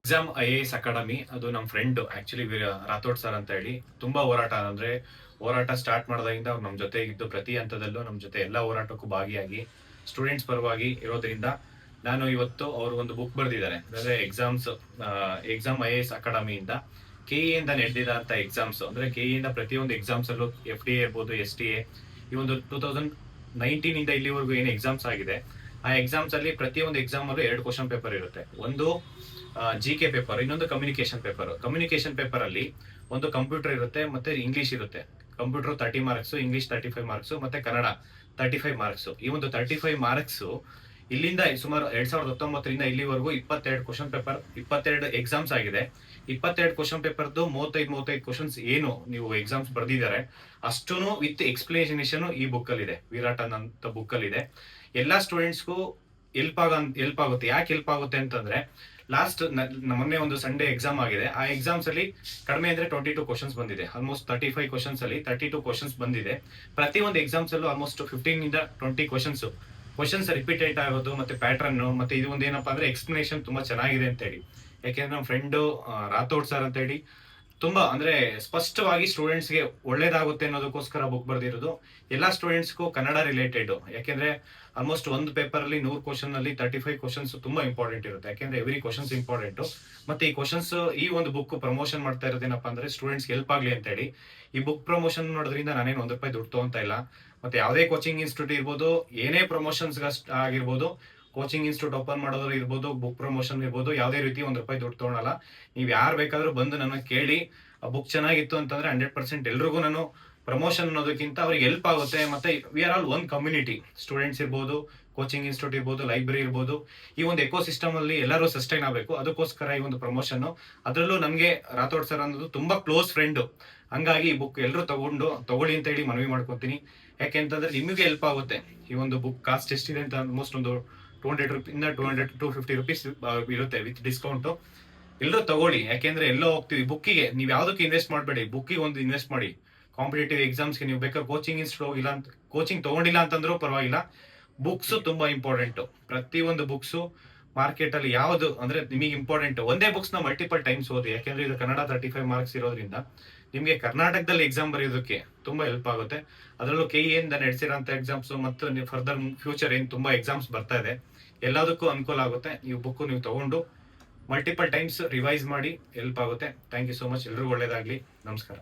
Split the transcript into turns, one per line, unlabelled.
Exam IAS academy ಅದು ನಮ್ಮ friend actually Rathore sir ಅಂತ ಹೇಳಿ ತುಂಬಾ ಹೋರಾಟ ಅಂದ್ರೆ ಹೋರಾಟ ಸ್ಟಾರ್ಟ್ ಮಾಡಿದಾಗಿಂದ ಅವ್ರು ನಮ್ಮ ಜೊತೆ ಇದ್ದು ಪ್ರತಿ ಹಂತದಲ್ಲೂ ನಮ್ಮ ಜೊತೆ ಎಲ್ಲ ಹೋರಾಟಕ್ಕೂ ಭಾಗಿಯಾಗಿ ಸ್ಟೂಡೆಂಟ್ಸ್ ಪರವಾಗಿ ಇರೋದ್ರಿಂದ ನಾನು ಇವತ್ತು ಅವರು ಒಂದು ಬುಕ್ ಬರೆದಿದ್ದಾರೆ ಅಂದ್ರೆ ಎಕ್ಸಾಮ್ IAS ಅಕಾಡೆಮಿಯಿಂದ KE ಇಂದ ನಡೆದಿದಂತ ಎಕ್ಸಾಮ್ಸ್ ಅಂದ್ರೆ KE ಇಂದ ಪ್ರತಿಯೊಂದು ಎಕ್ಸಾಮ್ಸ್ ಅಲ್ಲೂ FDA ಇರ್ಬೋದು STA ಈ ಒಂದು 2019 ಇಂದ ಇಲ್ಲಿವರೆಗೂ ಏನು ಎಕ್ಸಾಮ್ಸ್ ಆಗಿದೆ ಆ ಎಕ್ಸಾಮ್ಸ್ ಅಲ್ಲಿ ಪ್ರತಿಯೊಂದು ಎಕ್ಸಾಮ್ ಅಲ್ಲೂ 2 ಕ್ವಶನ್ ಪೇಪರ್ ಇರುತ್ತೆ. ಒಂದು GK ಪೇಪರ್, ಇನ್ನೊಂದು ಕಮ್ಯುನಿಕೇಶನ್ ಪೇಪರ್ ಅಲ್ಲಿ ಒಂದು ಕಂಪ್ಯೂಟರ್ ಇರುತ್ತೆ ಮತ್ತೆ ಇಂಗ್ಲಿಷ್ ಇರುತ್ತೆ. ಕಂಪ್ಯೂಟರ್ 30 ಮಾರ್ಕ್ಸ್, ಇಂಗ್ಲಿಷ್ 35 ಮಾರ್ಕ್ಸ್ ಮತ್ತೆ ಕನ್ನಡ 35 ಮಾರ್ಕ್ಸ್. ಈ ಒಂದು 35 ಮಾರ್ಕ್ಸ್ ಇಲ್ಲಿಂದ ಸುಮಾರು 2019 ಇಲ್ಲಿವರೆಗೂ 22 ಕ್ವಶನ್ ಪೇಪರ್, 22 ಎಕ್ಸಾಮ್ಸ್ ಆಗಿದೆ. 22 ಕ್ವಶನ್ ಪೇಪರ್ದು 35 ಕ್ವಶನ್ಸ್ ಏನು ನೀವು ಎಕ್ಸಾಮ್ಸ್ ಬರ್ದಿದ್ದಾರೆ ಅಷ್ಟೂನು ವಿತ್ ಎಕ್ಸ್ಪ್ಲೇನೇಷನ್ ಈ ಬುಕ್ ಅಲ್ಲಿ ಇದೆ. ವಿರಾಟನ್ ಅಂತ ಬುಕ್ ಅಲ್ಲಿ ಇದೆ. ಎಲ್ಲಾ ಸ್ಟೂಡೆಂಟ್ಸ್ಗೂ ಹೆಲ್ಪ್ ಆಗುತ್ತೆ. ಯಾಕೆ ಹೆಲ್ಪ್ ಆಗುತ್ತೆ ಅಂತಂದ್ರೆ ಲಾಸ್ಟ್ ಮೊನ್ನೆ ಒಂದು ಸಂಡೇ ಎಕ್ಸಾಮ್ ಆಗಿದೆ. ಆ ಎಕ್ಸಾಮ್ಸ್ ಅಲ್ಲಿ ಕಡಿಮೆ ಅಂದ್ರೆ 22 ಕ್ವಶನ್ಸ್ ಬಂದಿದೆ. ಆಲ್ಮೋಸ್ಟ್ 35 ಕ್ವಶನ್ಸ್ ಅಲ್ಲಿ 32 ಕ್ವಶನ್ಸ್ ಬಂದಿದೆ. ಪ್ರತಿ ಒಂದು ಎಕ್ಸಾಮ್ಸ್ ಅಲ್ಲೂ ಆಲ್ಮೋಸ್ಟ್ 15 ಇಂದ 20 ಕ್ವಶನ್ಸ್ ರಿಪೀಟೆಡ್ ಆಗೋದು ಮತ್ತೆ ಪ್ಯಾಟರ್ನ್ ಮತ್ತೆ ಇದು ಒಂದು ಏನಪ್ಪಾ ಅಂದ್ರೆ ಎಕ್ಸ್ಪ್ಲನೇಷನ್ ತುಂಬಾ ಚೆನ್ನಾಗಿದೆ ಅಂತ ಹೇಳಿ. ಯಾಕೆಂದ್ರೆ ನಮ್ಮ ಫ್ರೆಂಡ್ ರಾಥೋಡ್ ಸರ್ ಅಂತ ಹೇಳಿ ತುಂಬಾ ಅಂದ್ರೆ ಸ್ಪಷ್ಟವಾಗಿ ಸ್ಟೂಡೆಂಟ್ಸ್ಗೆ ಒಳ್ಳೇದಾಗುತ್ತೆ ಅನ್ನೋದಕ್ಕೋಸ್ಕರ ಬುಕ್ ಬರ್ದಿರೋದು. ಎಲ್ಲಾ ಸ್ಟೂಡೆಂಟ್ಸ್ಗೂ ಕನ್ನಡ ರಿಲೇಟೆಡ್. ಯಾಕೆಂದ್ರೆ ಆಲ್ಮೋಸ್ಟ್ ಒಂದು ಪೇಪರ್ ಅಲ್ಲಿ 100 ಕ್ವಶನ್ ಅಲ್ಲಿ 35 ಕ್ವಶನ್ಸ್ ತುಂಬಾ ಇಂಪಾರ್ಟೆಂಟ್ ಇರುತ್ತೆ. ಯಾಕೆಂದ್ರೆ ಎವ್ರಿ ಕ್ವಶನ್ಸ್ ಇಂಪಾರ್ಟೆಂಟ್. ಮತ್ತೆ ಈ ಕ್ವಶನ್ಸ್ ಈ ಒಂದು ಬುಕ್ ಪ್ರಮೋಷನ್ ಮಾಡ್ತಾ ಇರೋದೇನಪ್ಪಾ ಅಂದ್ರೆ ಸ್ಟೂಡೆಂಟ್ಸ್ ಹೆಲ್ಪ್ ಆಗ್ಲಿ ಅಂತ ಹೇಳಿ. ಈ ಬುಕ್ ಪ್ರಮೋಷನ್ ಮಾಡೋದ್ರಿಂದ ನಾನೇನು ₹1 ದುಡ್ಡು ತಗೊಂತ ಇಲ್ಲ. ಮತ್ತೆ ಯಾವುದೇ ಕೋಚಿಂಗ್ ಇನ್ಸ್ಟಿಟ್ಯೂಟ್ ಇರ್ಬೋದು, ಏನೇ ಪ್ರಮೋಷನ್ಸ್ ಆಗಿರ್ಬೋದು, ಕೋಚಿಂಗ್ ಇನ್ಸ್ಟಿಟ್ಯೂಟ್ ಓಪನ್ ಮಾಡೋದು ಇರ್ಬೋದು, ಬುಕ್ ಪ್ರಮೋಷನ್ ಇರ್ಬೋದು, ಯಾವುದೇ ರೀತಿ ₹1 ದುಡ್ಡು ತಗೊಳಲ್ಲ. ನೀವು ಯಾರು ಬೇಕಾದ್ರೂ ಬಂದು ನನ್ನ ಕೇಳಿ ಆ ಬುಕ್ ಚೆನ್ನಾಗಿತ್ತು ಅಂತಂದ್ರೆ 100% ಎಲ್ರಿಗೂ ನಾನು ಪ್ರಮೋಷನ್ ಅನ್ನೋದಕ್ಕಿಂತ ಅವ್ರಿಗೆ ಹೆಲ್ಪ್ ಆಗುತ್ತೆ. ಮತ್ತೆ we are all one community. Students ಇರ್ಬೋದು, ಕೋಚಿಂಗ್ ಇನ್ಸ್ಟಿಟ್ಯೂಟ್ ಇರ್ಬೋದು, ಲೈಬ್ರರಿ ಇರ್ಬೋದು, ಈ ಒಂದು ಎಕೋ ಸಿಸ್ಟಮ್ ಅಲ್ಲಿ ಎಲ್ಲರೂ ಸಸ್ಟೈನ್ ಆಗಬೇಕು. ಅದಕ್ಕೋಸ್ಕರ ಈ ಒಂದು ಪ್ರಮೋಷನ್. ಅದರಲ್ಲೂ ನಮಗೆ ರಾಥೋಡ್ ಸರ್ ಅನ್ನೋದು ತುಂಬಾ ಕ್ಲೋಸ್ ಫ್ರೆಂಡ್. ಹಂಗಾಗಿ ಈ ಬುಕ್ ಎಲ್ಲರೂ ತಗೊಳ್ಳಿ ಅಂತ ಹೇಳಿ ಮನವಿ ಮಾಡ್ಕೊತೀನಿ. ಯಾಕೆಂತಂದ್ರೆ ನಿಮಗೆ ಹೆಲ್ಪ್ ಆಗುತ್ತೆ. ಈ ಒಂದು ಬುಕ್ ಕಾಸ್ಟ್ ಎಷ್ಟಿದೆ ಅಂತ ಆಲ್ಮೋಸ್ಟ್ ಒಂದು ₹200 ಇರುತ್ತೆ ವಿತ್ ಡಿಸ್ಕೌಂಟ್. ಎಲ್ಲರೂ ತಗೊಳ್ಳಿ. ಯಾಕೆಂದ್ರೆ ಎಲ್ಲೋ ಹೋಗ್ತೀವಿ ಬುಕ್ಕಿಗೆ. ನೀವು ಯಾವ್ದಕ್ಕೆ ಇನ್ವೆಸ್ಟ್ ಮಾಡಬೇಡಿ, ಬುಕ್ಕಿಗೆ ಒಂದು ಇನ್ವೆಸ್ಟ್ ಮಾಡಿ. ಕಾಂಪಿಟೇಟಿವ್ ಎಕ್ಸಾಮ್ಸ್ಗೆ ನೀವು ಬೇಕಾದ್ರೆ ಕೋಚಿಂಗ್ ಇನ್ಸ್ಟಿಟ್ಯೂಟ್ ಹೋಗಿಲ್ಲ ಅಂತ, ಕೋಚಿಂಗ್ ತಗೊಂಡಿಲ್ಲ ಅಂತಂದ್ರೂ ಪರವಾಗಿಲ್ಲ. ಬುಕ್ಸ್ ತುಂಬಾ ಇಂಪಾರ್ಟೆಂಟ್. ಪ್ರತಿಯೊಂದು ಬುಕ್ಸು ಮಾರ್ಕೆಟ್ ಅಲ್ಲಿ ಯಾವ್ದು ಅಂದ್ರೆ ನಿಮಗೆ ಇಂಪಾರ್ಟೆಂಟ್. ಒಂದೇ ಬುಕ್ಸ್ ನ ಮಲ್ಟಿಪಲ್ ಟೈಮ್ಸ್ ಓದಿ. ಯಾಕೆಂದ್ರೆ ಇದು ಕನ್ನಡ 35 ಮಾರ್ಕ್ಸ್ ಇರೋದ್ರಿಂದ ನಿಮ್ಗೆ ಕರ್ನಾಟಕದಲ್ಲಿ ಎಕ್ಸಾಮ್ ಬರೆಯೋದಕ್ಕೆ ತುಂಬಾ ಹೆಲ್ಪ್ ಆಗುತ್ತೆ. ಅದರಲ್ಲೂ KE ಇಂದ ನಡೆಸಿರೋಂಥ ಎಕ್ಸಾಮ್ಸ್ ಮತ್ತು ಫರ್ದರ್ ಫ್ಯೂಚರ್ ಏನ್ ತುಂಬಾ ಎಕ್ಸಾಮ್ಸ್ ಬರ್ತಾ ಇದೆ ಎಲ್ಲದಕ್ಕೂ ಅನುಕೂಲ ಆಗುತ್ತೆ. ನೀವು ಬುಕ್ ನೀವು ತಗೊಂಡು ಮಲ್ಟಿಪಲ್ ಟೈಮ್ಸ್ ರಿವೈಸ್ ಮಾಡಿ ಹೆಲ್ಪ್ ಆಗುತ್ತೆ. Thank you so much. ಎಲ್ರಿಗೂ ಒಳ್ಳೇದಾಗ್ಲಿ. ನಮಸ್ಕಾರ.